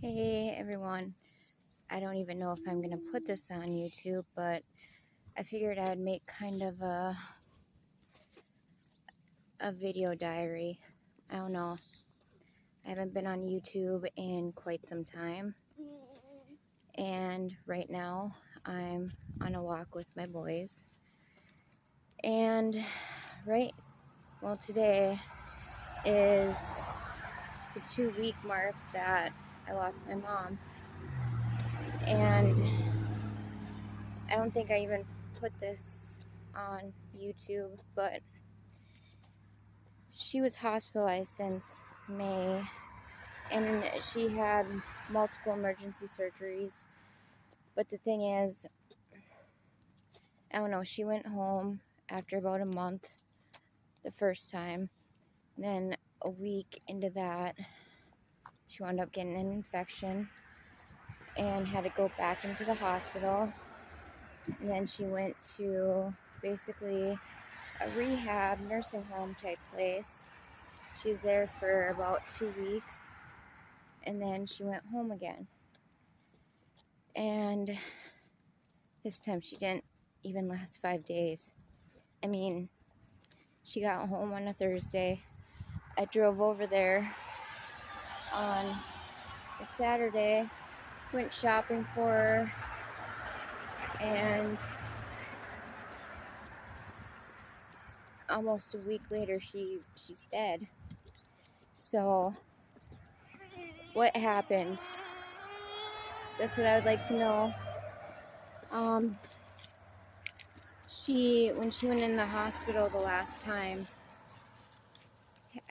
Hey everyone, I don't even know if I'm going to put this on YouTube, but I figured I'd make kind of a video diary. I don't know, I haven't been on YouTube in quite some time, and right now I'm on a walk with my boys, and today is the 2-week mark that I lost my mom, and I don't think I even put this on YouTube, but she was hospitalized since May, and she had multiple emergency surgeries. But the thing is, I don't know, she went home after about a month the first time. Then a week into that, she wound up getting an infection and had to go back into the hospital. And then she went to basically a rehab nursing home type place. She was there for about 2 weeks, and then she went home again. And this time she didn't even last 5 days. I mean, she got home on a Thursday. I drove over there on a Saturday, went shopping for her, and almost a week later she's dead. So what happened? That's what I would like to know. When she went in the hospital the last time,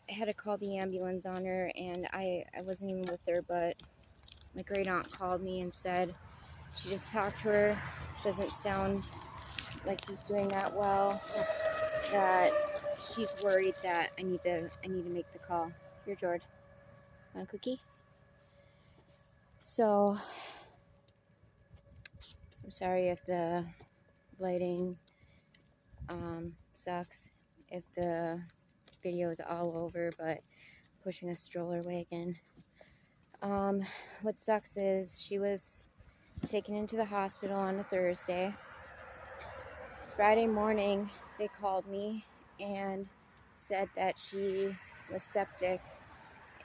I had to call the ambulance on her, and I wasn't even with her, but my great aunt called me and said she just talked to her. She doesn't sound like she's doing that well, that she's worried that I need to make the call. Here, Jord, want a cookie? So I'm sorry if the lighting sucks, if the video is all over, but pushing a stroller wagon. What sucks is she was taken into the hospital on a Thursday. Friday morning, they called me and said that she was septic.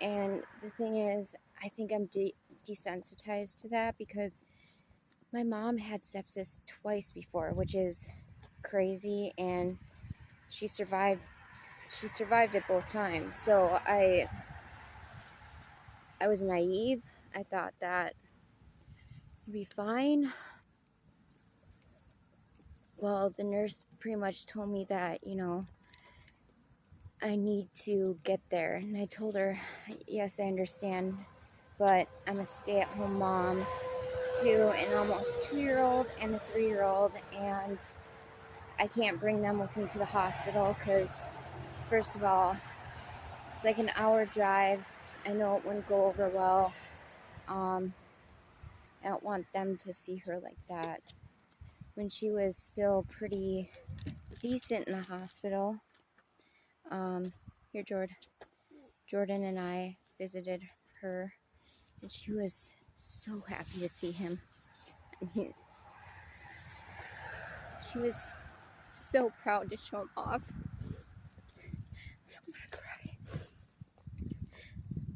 And the thing is, I think I'm desensitized to that because my mom had sepsis twice before, which is crazy, and she survived it both times. So I was naive. I thought that would be fine. Well, the nurse pretty much told me that, I need to get there. And I told her, yes, I understand, but I'm a stay-at-home mom to an almost 2-year-old and a 3-year-old, and I can't bring them with me to the hospital because, first of all, it's like an hour drive. I know it wouldn't go over well. I don't want them to see her like that. When she was still pretty decent in the hospital, here, Jordan and I visited her, and she was so happy to see him. She was so proud to show him off. I'm gonna cry.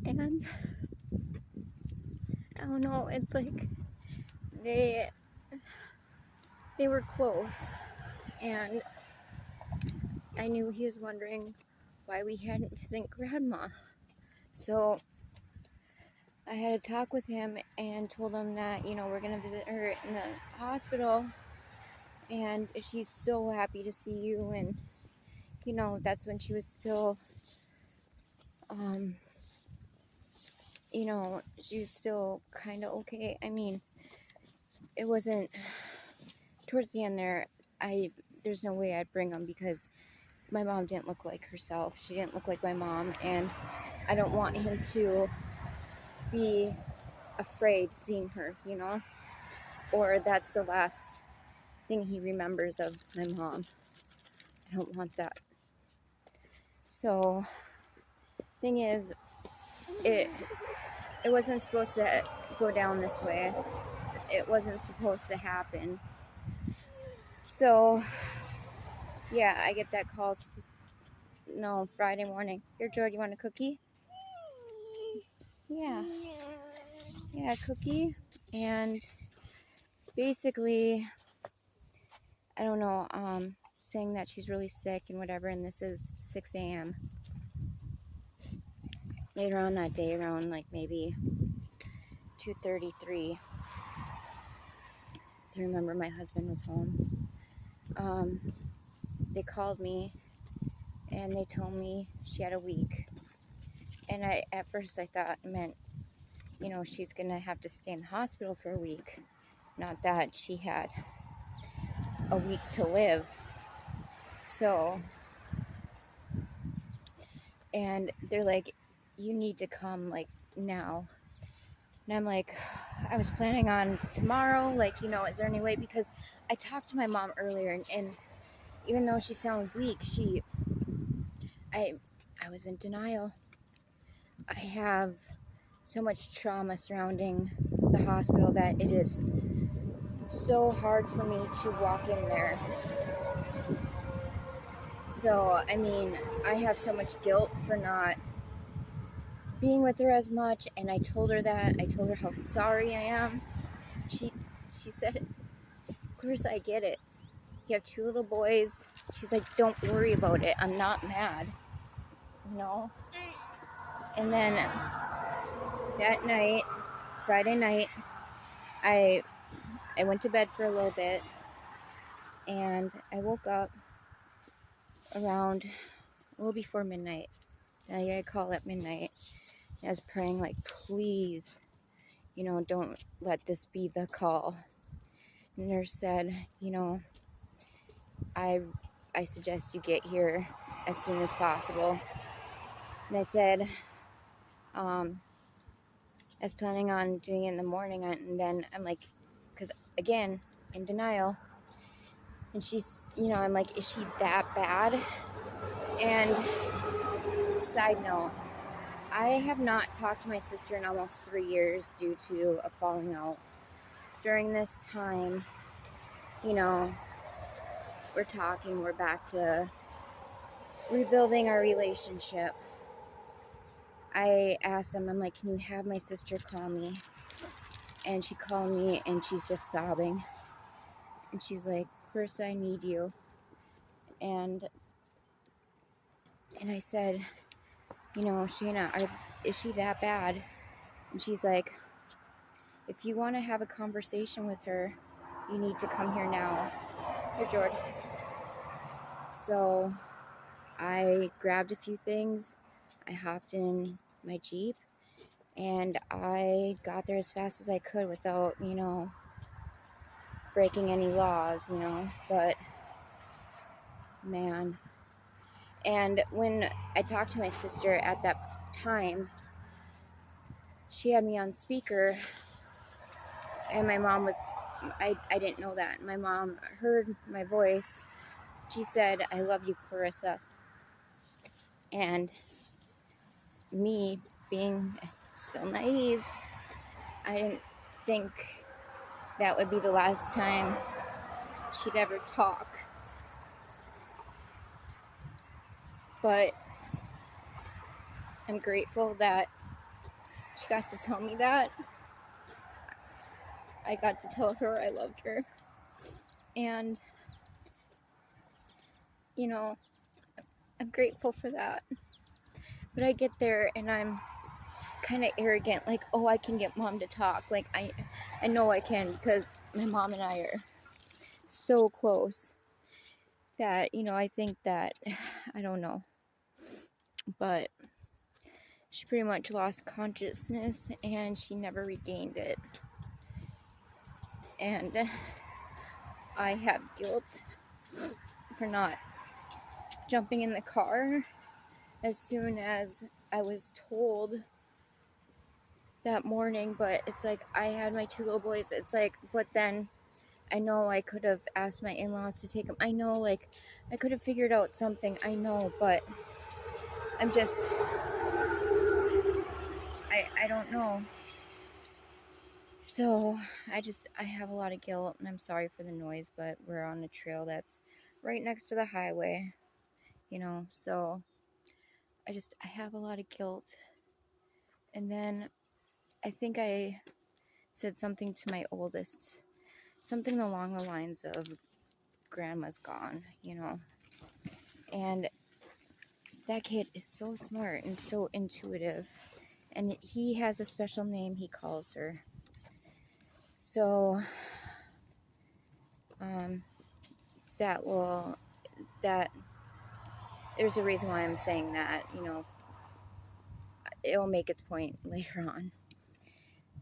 And I don't know, it's like they were close, and I knew he was wondering why we hadn't visited Grandma. So I had to talk with him and told him that, we're going to visit her in the hospital, and she's so happy to see you. And, that's when she was still, she was still kind of okay. I mean, it wasn't, towards the end there, there's no way I'd bring him because my mom didn't look like herself. She didn't look like my mom, and I don't want him to be afraid seeing her, or that's the last thing he remembers of my mom. I don't want that. So, thing is, it wasn't supposed to go down this way. It wasn't supposed to happen. So, yeah, I get that call. No, Friday morning. Here, Jordan, you want a cookie? Yeah. Yeah, cookie. And basically, I don't know, saying that she's really sick and whatever, and this is 6 a.m. Later on that day, around like maybe 2:33. So I remember my husband was home. They called me and they told me she had a week. And at first I thought it meant, you know, she's gonna have to stay in the hospital for a week. Not that she had a week to live. So, and they're like, you need to come like now. And I'm like, I was planning on tomorrow, like, you know, is there any way? Because I talked to my mom earlier, and even though she sounded weak, I was in denial. I have so much trauma surrounding the hospital that it is so hard for me to walk in there. So, I mean, I have so much guilt for not being with her as much, and I told her that. I told her how sorry I am. She said, Klarissa, I get it. You have 2 little boys. She's like, don't worry about it. I'm not mad. You know? And then that night, Friday night, I went to bed for a little bit, and I woke up around a little before midnight. And I got a call at midnight. I was praying, like, please, you know, don't let this be the call. The nurse said, you know, I suggest you get here as soon as possible. And I said, I was planning on doing it in the morning, and then I'm like, because again, in denial. And she's, you know, I'm like, is she that bad? And side note, I have not talked to my sister in almost 3 years due to a falling out. During this time, you know, we're talking, we're back to rebuilding our relationship. I asked him, I'm like, can you have my sister call me? And she called me, and she's just sobbing. And she's like, Klarissa, I need you. And I said, you know, Shayna, is she that bad? And she's like, if you want to have a conversation with her, you need to come here now. Here, Jordan. So I grabbed a few things. I hopped in my Jeep, and I got there as fast as I could without, you know, breaking any laws, you know. But, man. And when I talked to my sister at that time, she had me on speaker, and my mom was, I didn't know that. My mom heard my voice. She said, I love you, Klarissa. And me being still naive, I didn't think that would be the last time she'd ever talk. But I'm grateful that she got to tell me that. I got to tell her I loved her. And, you know, I'm grateful for that. But I get there and I'm kind of arrogant, like, oh, I can get mom to talk. Like, I know I can, because my mom and I are so close that, you know, I think that, I don't know, but she pretty much lost consciousness and she never regained it. And I have guilt for not jumping in the car as soon as I was told that morning. But it's like, I had my 2 little boys. It's like, but then I know I could have asked my in-laws to take them. I know, like, I could have figured out something. I know, but I'm just, I don't know. So I have a lot of guilt, and I'm sorry for the noise, but we're on a trail that's right next to the highway, so I have a lot of guilt. And then I think I said something to my oldest, something along the lines of grandma's gone, and that kid is so smart and so intuitive, and he has a special name he calls her. So that there's a reason why I'm saying that, it will make its point later on.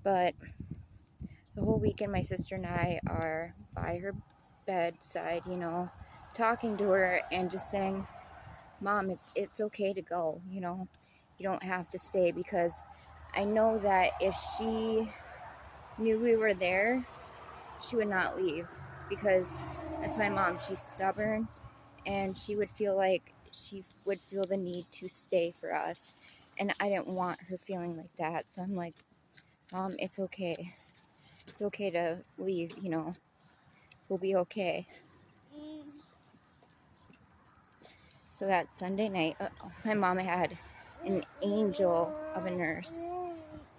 But the whole weekend my sister and I are by her bedside, talking to her and just saying, Mom, it's okay to go, you don't have to stay, because I know that if she knew we were there, she would not leave, because that's my mom. She's stubborn, and she would feel the need to stay for us, and I didn't want her feeling like that. So I'm like, Mom, it's okay. It's okay to leave, we'll be okay. So that Sunday night, my mom had an angel of a nurse.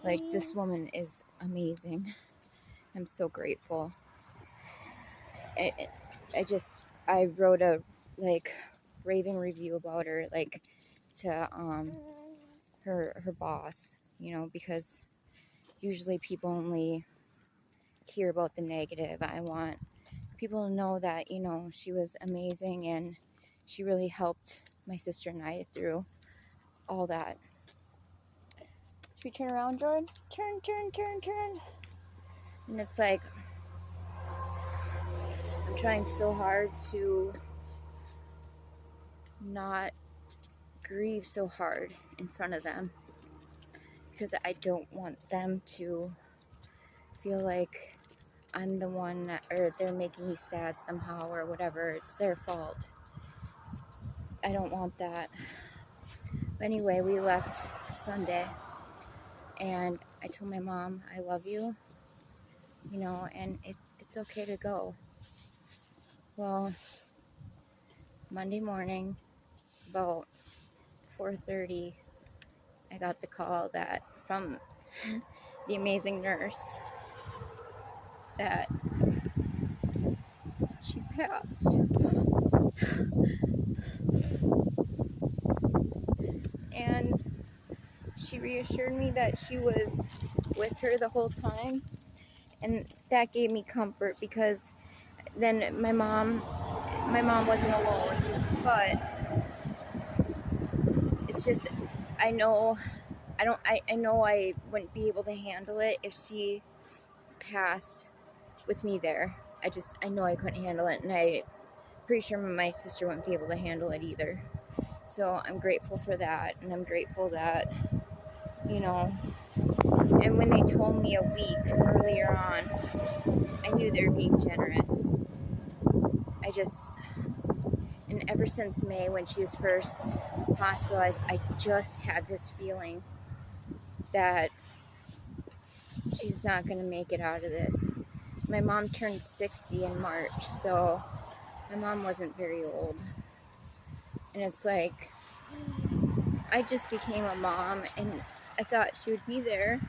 Like, this woman is amazing. I'm so grateful. I wrote a raving review about her, to her boss, because usually people only hear about the negative. I want people to know that, she was amazing, and she really helped my sister and I through all that. Should we turn around, Jordan? Turn. And it's like, I'm trying so hard to not grieve so hard in front of them, because I don't want them to feel like I'm the one or they're making me sad somehow or whatever. It's their fault. I don't want that. But anyway, we left Sunday, and I told my mom, I love you, and it's okay to go. Well, Monday morning, about 4:30, I got the call from the amazing nurse that she passed. And she reassured me that she was with her the whole time, and that gave me comfort, because then my mom wasn't alone. But it's just, I know I wouldn't be able to handle it if she passed with me there. I know I couldn't handle it, and I'm pretty sure my sister wouldn't be able to handle it either. So I'm grateful for that, and I'm grateful that, and when they told me a week earlier on, I knew they were being generous. And ever since May, when she was first hospitalized, I just had this feeling that she's not going to make it out of this. My mom turned 60 in March, so my mom wasn't very old. And it's like, I just became a mom, and I thought she would be there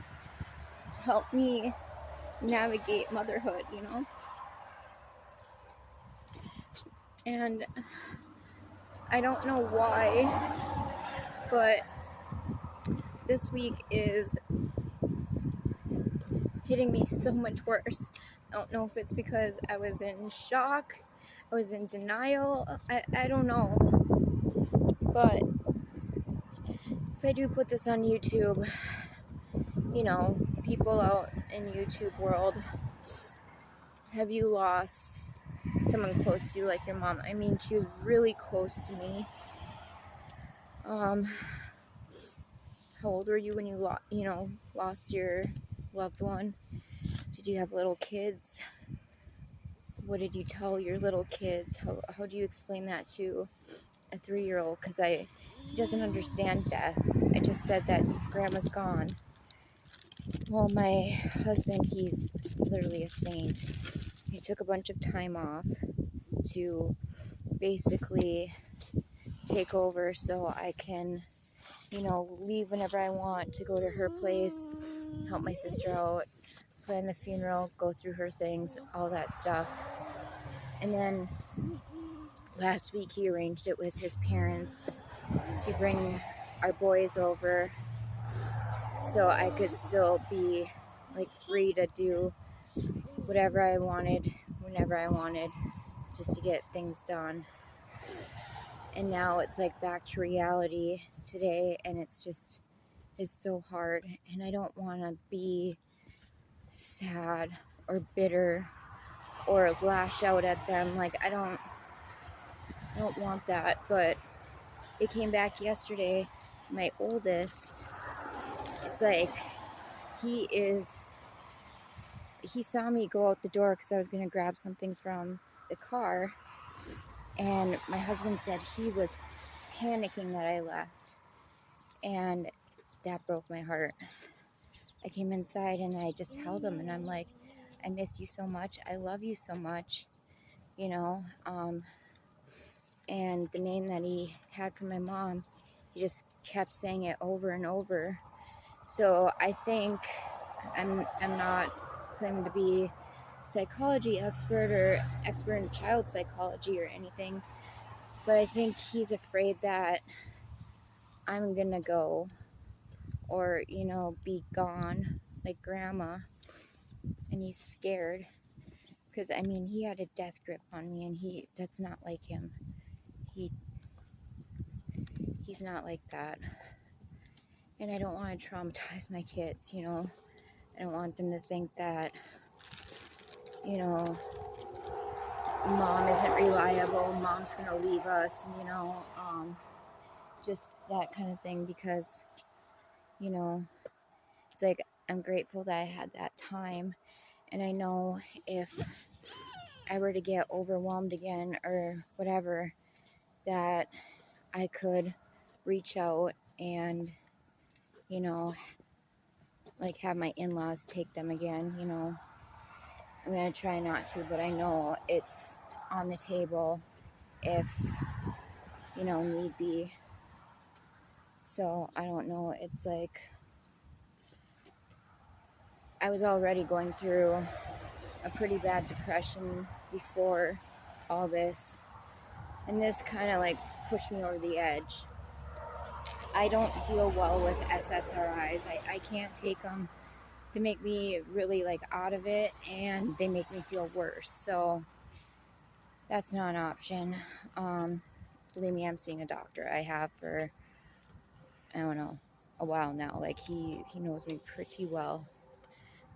to help me navigate motherhood, And I don't know why, but this week is hitting me so much worse. I don't know if it's because I was in shock, I was in denial, I don't know. But if I do put this on YouTube, people out in YouTube world, have you lost someone close to you like your mom? I mean, she was really close to me. How old were you when you lost your loved one? Did you have little kids? What did you tell your little kids? How do you explain that to a 3-year-old? Because he doesn't understand death. I just said that grandma's gone. Well, my husband, he's literally a saint. He took a bunch of time off to basically take over so I can, leave whenever I want to go to her place, help my sister out, plan the funeral, go through her things, all that stuff. And then last week he arranged it with his parents to bring our boys over so I could still be like free to do whatever I wanted, whenever I wanted, just to get things done. And now it's like back to reality today, and it's so hard, and I don't want to be sad or bitter or lash out at them. Like I don't want that. But it came back yesterday. My oldest, it's like he saw me go out the door because I was going to grab something from the car, and my husband said he was panicking that I left, and that broke my heart. I came inside and I just held him, and I'm like, I missed you so much. I love you so much, and the name that he had for my mom, he just kept saying it over and over. So I think I'm not claiming to be a psychology expert or expert in child psychology or anything, but I think he's afraid that I'm gonna go or, be gone like grandma, and he's scared because, he had a death grip on me, and that's not like him. He's not like that. And I don't want to traumatize my kids, I don't want them to think that, mom isn't reliable, mom's gonna leave us, just that kind of thing, because, it's like I'm grateful that I had that time, and I know if I were to get overwhelmed again or whatever, that I could reach out and, like have my in-laws take them again, I'm going to try not to, but I know it's on the table if, need be. So I don't know, it's like I was already going through a pretty bad depression before all this, and this kind of like pushed me over the edge. I don't deal well with SSRIs. I can't take them. They make me really like out of it, and they make me feel worse. So that's not an option. Believe me, I'm seeing a doctor. I have for, I don't know, a while now. Like he knows me pretty well.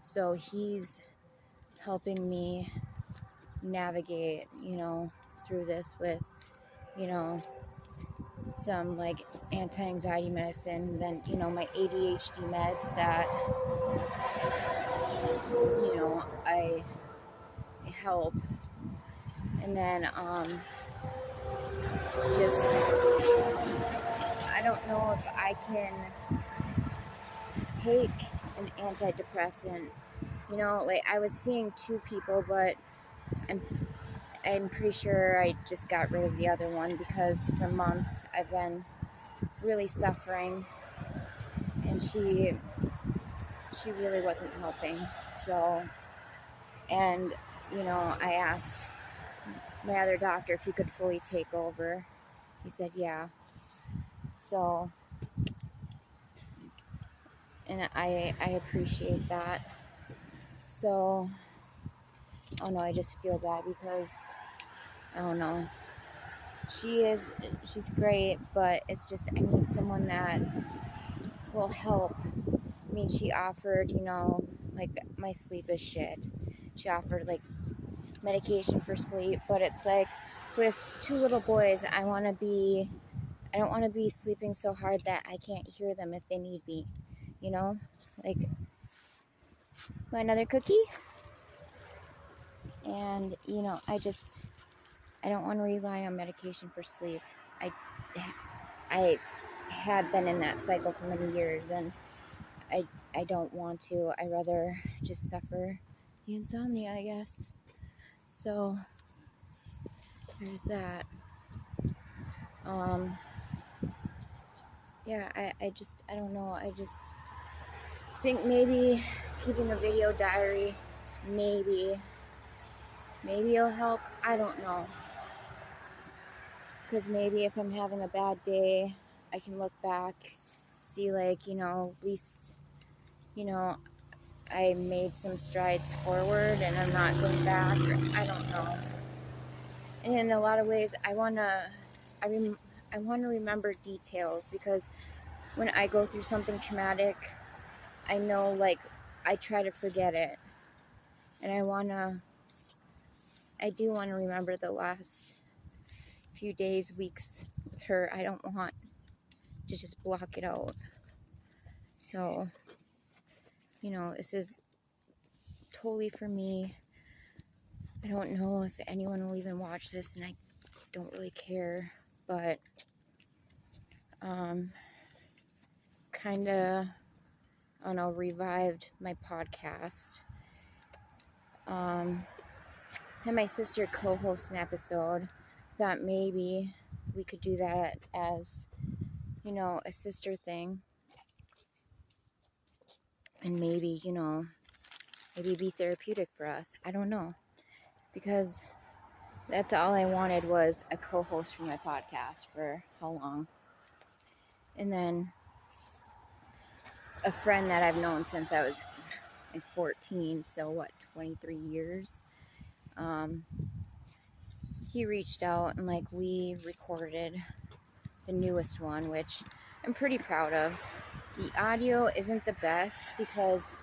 So he's helping me navigate, through this with, some like anti-anxiety medicine, then, my ADHD meds that, I help. And then, just, I don't know if I can take an antidepressant, like I was seeing 2 people, but I'm pretty sure I just got rid of the other one because for months I've been really suffering, and she really wasn't helping. So, and I asked my other doctor if he could fully take over. He said yeah. So, and I appreciate that. So, oh no, I just feel bad because I don't know. She's great, but it's just I need someone that will help. She offered, like my sleep is shit. She offered like medication for sleep, but it's like with 2 little boys, I don't want to be sleeping so hard that I can't hear them if they need me, like, want another cookie? And, I don't want to rely on medication for sleep. I had been in that cycle for many years, and I I don't want to. I'd rather just suffer the insomnia, I guess. So there's that. Yeah, I don't know. I just think maybe keeping a video diary, maybe it'll help. I don't know. Because maybe if I'm having a bad day, I can look back, see, like, at least, I made some strides forward and I'm not going back. Or, I don't know. And in a lot of ways, I want to remember details, because when I go through something traumatic, I know, like, I try to forget it. And I do want to remember the last few days, weeks with her. I don't want to just block it out. So, this is totally for me. I don't know if anyone will even watch this, and I don't really care, but kind of, I don't know, revived my podcast. Had my sister co-host an episode. Thought maybe we could do that as, a sister thing. And maybe, maybe be therapeutic for us. I don't know. Because that's all I wanted, was a co-host for my podcast for how long? And then a friend that I've known since I was like 14, so 23 years. He reached out and, like, we recorded the newest one, which I'm pretty proud of. The audio isn't the best because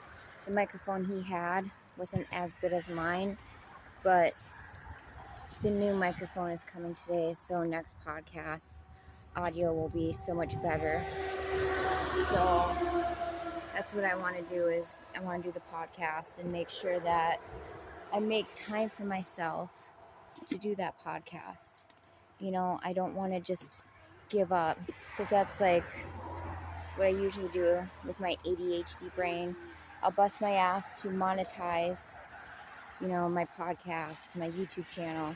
the microphone he had wasn't as good as mine, but the new microphone is coming today, so next podcast audio will be so much better. So that's what I want to do, is I want to do the podcast and make sure that I make time for myself to do that podcast. I don't want to just give up, because that's like what I usually do with my ADHD brain. I'll bust my ass to monetize, my podcast, my YouTube channel,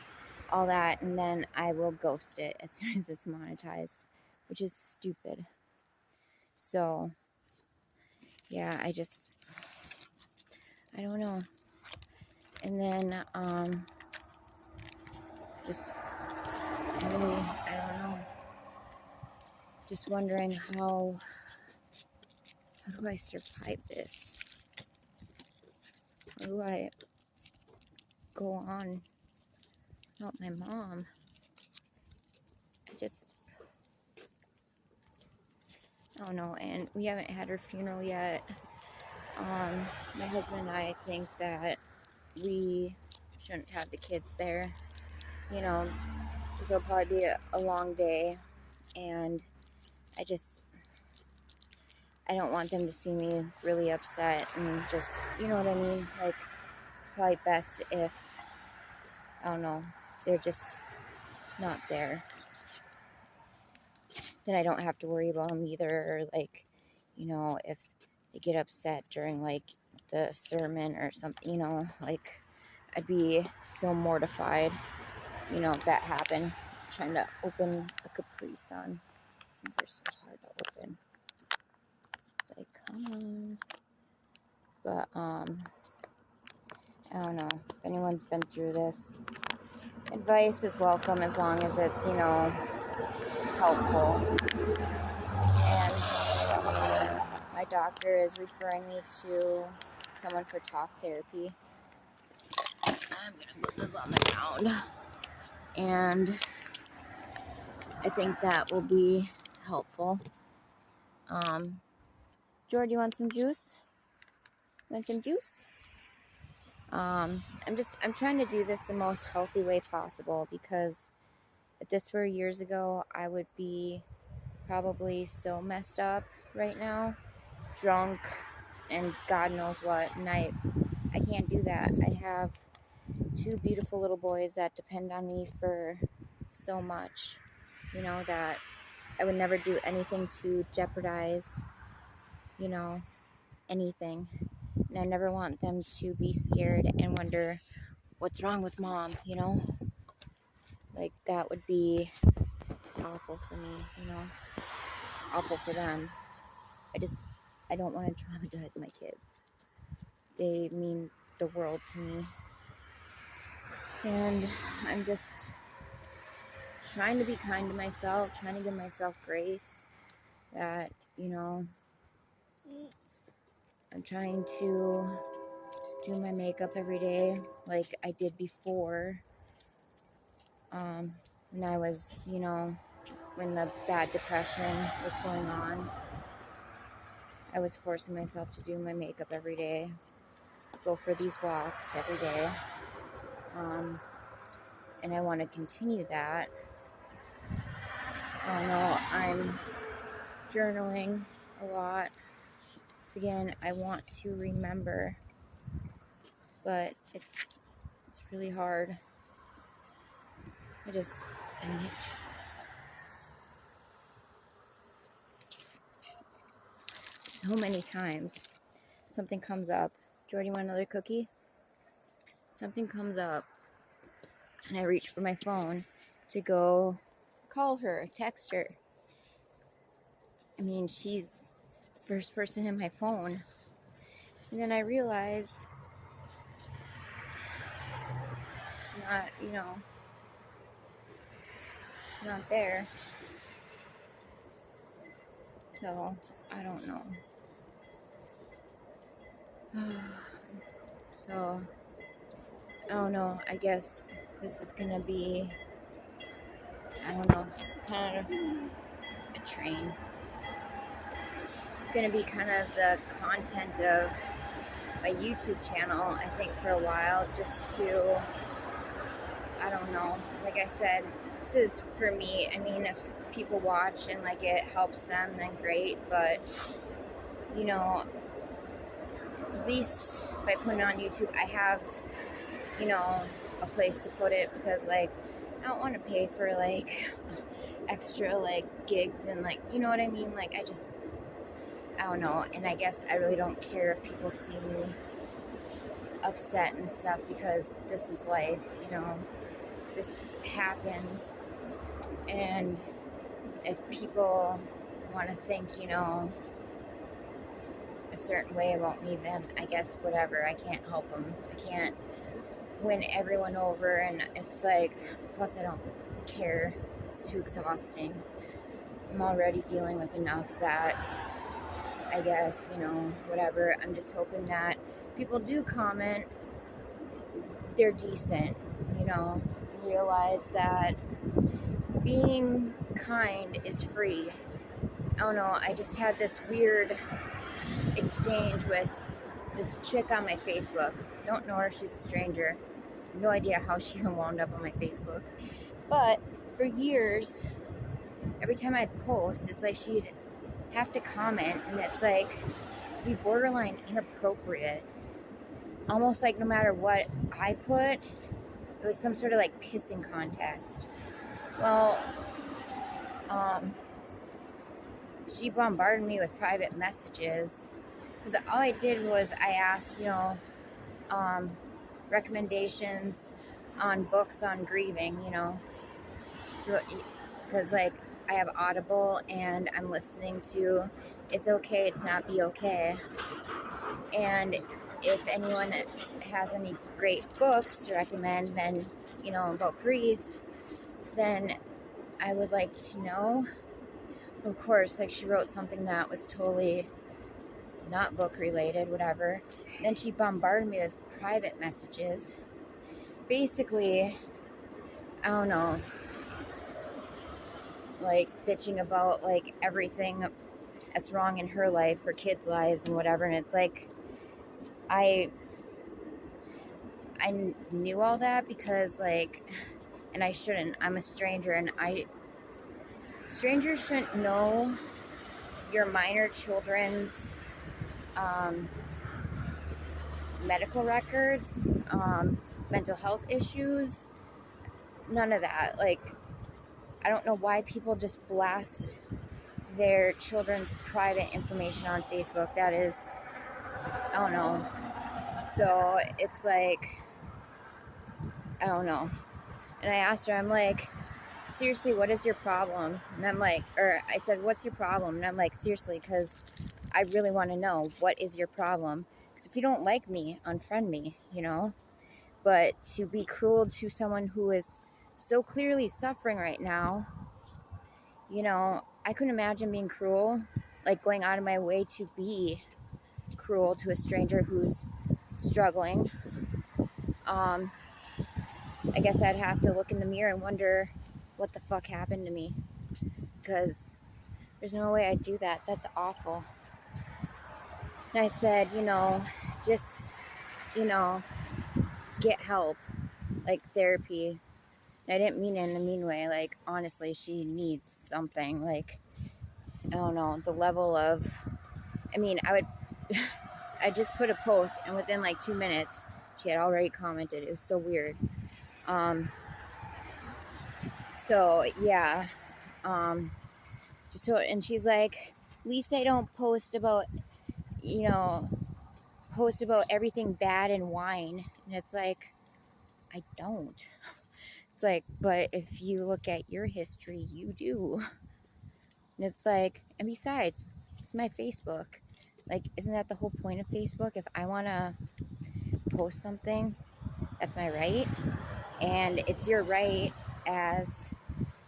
all that, and then I will ghost it as soon as it's monetized, which is stupid. So, yeah, I don't know. And then, just really, I don't know. Just wondering how do I survive this? How do I go on without my mom? I don't know. And we haven't had her funeral yet. My husband and I think that we shouldn't have the kids there, because it'll probably be a long day, and I don't want them to see me really upset, and just, you know what I mean? Like, probably best if, I don't know, they're just not there. Then I don't have to worry about them either, or, like, if they get upset during, like, the sermon or something, like, I'd be so mortified, if that happened. I'm trying to open a Capri Sun, since they're so hard to open. It's like, come on. But, I don't know, if anyone's been through this, advice is welcome, as long as it's, helpful. And my doctor is referring me to someone for talk therapy. I'm gonna put this on the ground, and I think that will be helpful. George, you want some juice? Want some juice? I'm trying to do this the most healthy way possible, because if this were years ago, I would be probably so messed up right now, drunk, and God knows what, and I can't do that. I have 2 beautiful little boys that depend on me for so much, that I would never do anything to jeopardize, anything. And I never want them to be scared and wonder what's wrong with mom, you know? Like, that would be awful for me, you know? Awful for them. I don't want to traumatize my kids. They mean the world to me. And I'm just trying to be kind to myself, trying to give myself grace that, you know, I'm trying to do my makeup every day like I did before. When I was, you know, when the bad depression was going on, I was forcing myself to do my makeup every day, go for these walks every day. And I want to continue that. I know I'm journaling a lot. So again, I want to remember, but it's really hard. I miss so many times something comes up. Jordy, want another cookie? Something comes up and I reach for my phone to go call her, text her. I mean, she's the first person in my phone. And then I realize she's not, you know, she's not there. So, I don't know. So, I don't know. I guess this is going to be, I don't know, kind of a train. Going to be kind of the content of a YouTube channel, I think, for a while, just to, I don't know, like I said, this is for me. I mean, if people watch and like it helps them, then great, but you know, at least by putting it on YouTube, I have, you know, a place to put it, because like I don't want to pay for like extra like gigs and like, you know what I mean, like I don't know. And I guess I really don't care if people see me upset and stuff, because this is life, you know, this happens. And if people want to think, you know, a certain way about me, then I guess whatever. I can't help them. I can't win everyone over, and it's like, plus I don't care. It's too exhausting. I'm already dealing with enough that I guess, you know, whatever. I'm just hoping that people do comment, they're decent, you know, realize that being kind is free. I don't know, I just had this weird exchange with this chick on my Facebook. Don't know her, she's a stranger. No idea how she even wound up on my Facebook. But for years, every time I'd post, it's like she'd have to comment, and it's like be borderline inappropriate. Almost like no matter what I put, it was some sort of like pissing contest. Well, she bombarded me with private messages, because all I did was I asked, you know, recommendations on books on grieving, you know, so, because like I have Audible and I'm listening to It's Okay to Not Be Okay, and if anyone has any great books to recommend, then, you know, about grief, then I would like to know. Of course, like she wrote something that was totally not book related, whatever. Then she bombarded me with private messages, basically, I don't know, like bitching about like everything that's wrong in her life, her kids' lives, and whatever. And it's like I knew all that, because like, and I shouldn't. I'm a stranger, and strangers shouldn't know your minor children's medical records, mental health issues, none of that. Like, I don't know why people just blast their children's private information on Facebook. That is I don't know. So it's like, I don't know. And I asked her, I'm like, seriously, what is your problem? And I'm like, or I said, what's your problem? And I'm like, seriously, because I really want to know, what is your problem? Because if you don't like me, unfriend me, you know? But to be cruel to someone who is so clearly suffering right now, you know, I couldn't imagine being cruel, like going out of my way to be cruel to a stranger who's struggling. I guess I'd have to look in the mirror and wonder what the fuck happened to me, because there's no way I'd do that. That's awful. And I said, you know, just, you know, get help, like therapy. And I didn't mean it in a mean way. Like, honestly, she needs something. Like, I don't know, the level of, I mean, I just put a post, and within like 2 minutes, she had already commented. It was so weird. So yeah, just so, and she's like, at least I don't post about, you know, post about everything bad in wine. And it's like, I don't. It's like, but if you look at your history, you do. And it's like, and besides, it's my Facebook. Like, isn't that the whole point of Facebook? If I want to post something, that's my right. And it's your right as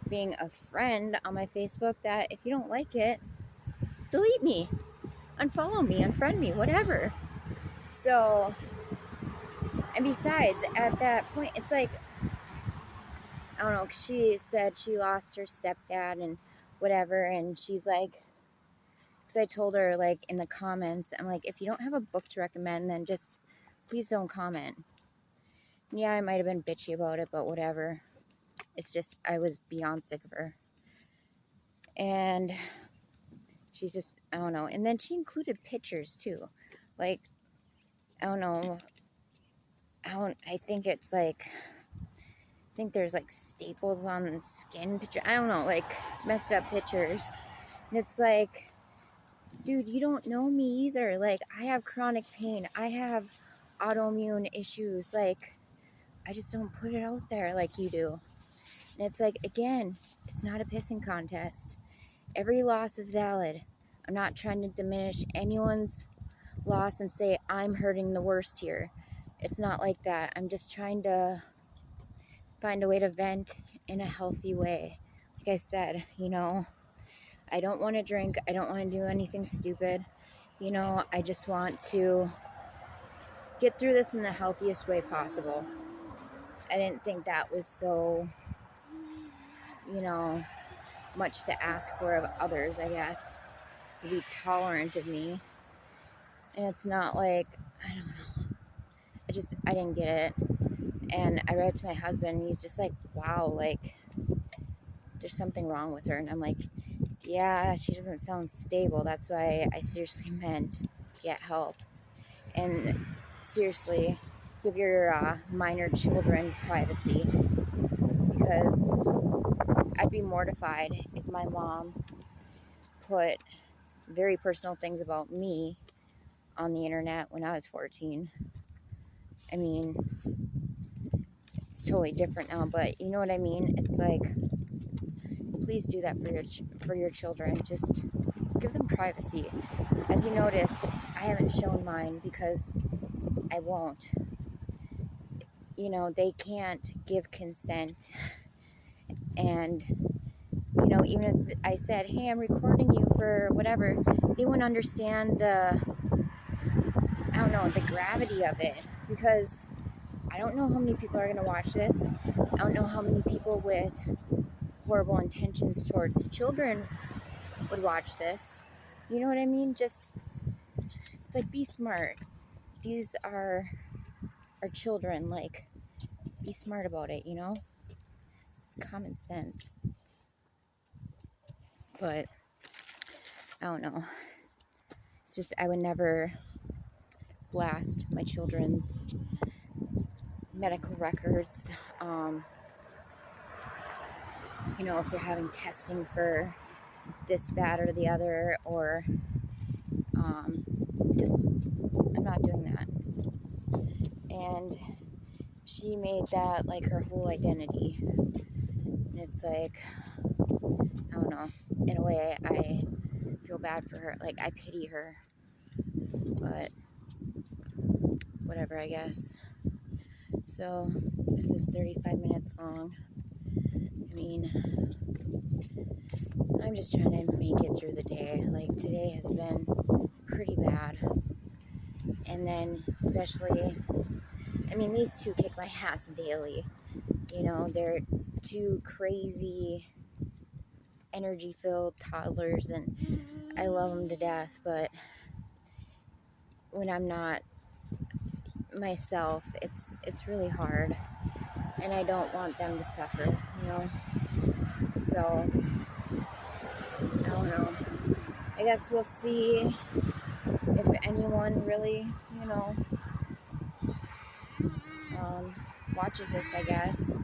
being a friend on my Facebook that if you don't like it, delete me, unfollow me, unfriend me, whatever. So, and besides, at that point, it's like, I don't know, 'cause she said she lost her stepdad and whatever, and she's like, because I told her, like, in the comments, I'm like, if you don't have a book to recommend, then just please don't comment. And yeah, I might have been bitchy about it, but whatever. It's just, I was beyond sick of her. And she's just, I don't know. And then she included pictures, too. Like, I don't know. I think it's like, I think there's like staples on the skin picture. I don't know, like messed up pictures. And it's like, dude, you don't know me either. Like, I have chronic pain. I have autoimmune issues. Like, I just don't put it out there like you do. And it's like, again, it's not a pissing contest. Every loss is valid. I'm not trying to diminish anyone's loss and say I'm hurting the worst here. It's not like that. I'm just trying to find a way to vent in a healthy way. Like I said, you know, I don't want to drink. I don't want to do anything stupid. You know, I just want to get through this in the healthiest way possible. I didn't think that was so, you know, much to ask for of others, I guess, to be tolerant of me. And it's not like, I don't know. I didn't get it. And I read it to my husband, and he's just like, wow, like, there's something wrong with her. And I'm like, yeah, she doesn't sound stable. That's why I seriously meant get help. And seriously, give your minor children privacy, because I'd be mortified if my mom put very personal things about me on the internet when I was 14. I mean, it's totally different now, but you know what I mean? It's like, please do that for your children. Just give them privacy. As you noticed, I haven't shown mine because I won't. You know, they can't give consent. And, you know, even if I said, hey, I'm recording you for whatever, they wouldn't understand the, I don't know, the gravity of it. Because I don't know how many people are going to watch this. I don't know how many people with horrible intentions towards children would watch this. You know what I mean? Just, it's like, be smart. These are our children. Like, be smart about it, you know? It's common sense. But I don't know. It's just, I would never blast my children's medical records. You know, if they're having testing for this, that, or the other, or just, I'm not and she made that like her whole identity. And it's like, I don't know, in a way I feel bad for her, like I pity her, but whatever, I guess. So this is 35 minutes long. I mean, I'm just trying to make it through the day. Like, today has been pretty bad. And then, especially, I mean, these two kick my ass daily. You know, they're two crazy, energy-filled toddlers, and I love them to death, but when I'm not myself, it's really hard. And I don't want them to suffer, you know? So, I don't know. I guess we'll see if anyone really, you know, watches this, I guess.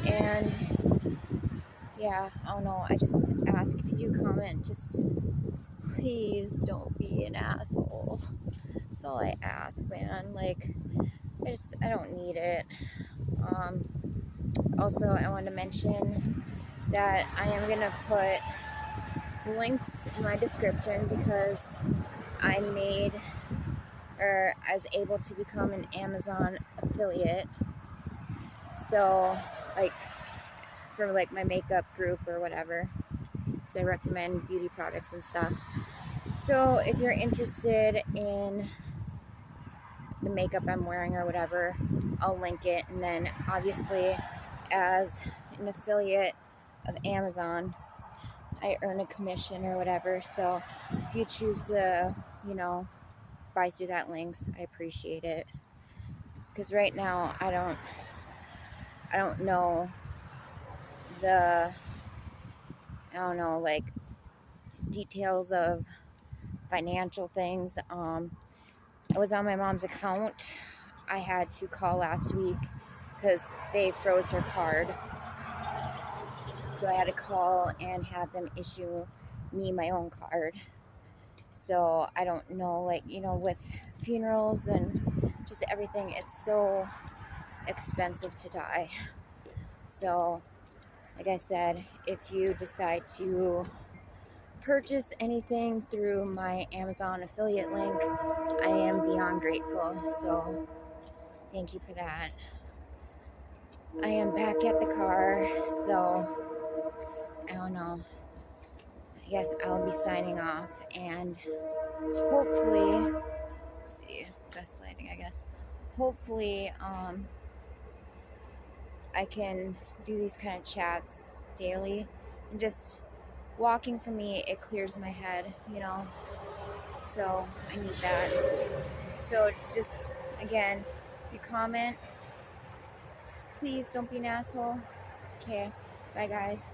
And yeah, I don't know. I just ask, if you do comment, just please don't be an asshole. That's all I ask, man. Like, I don't need it. Also, I want to mention that I am going to put links in my description because I was able to become an Amazon affiliate. So, like, for like my makeup group or whatever. So I recommend beauty products and stuff. So if you're interested in the makeup I'm wearing or whatever, I'll link it. And then obviously, as an affiliate of Amazon, I earn a commission or whatever. So if you choose to, you know, buy through that links, I appreciate it. Because right now I don't know like details of financial things. It was on my mom's account. I had to call last week because they froze her card. So I had to call and have them issue me my own card. So I don't know, like, you know, with funerals and just everything, it's so expensive to die. So, like I said, if you decide to purchase anything through my Amazon affiliate link, I am beyond grateful. So, thank you for that. I am back at the car, so I don't know. I guess I'll be signing off, and hopefully, let's see, best lighting, I guess. Hopefully, I can do these kind of chats daily, and just walking for me, it clears my head, you know. So I need that. So just again, if you comment, please don't be an asshole. Okay, bye guys.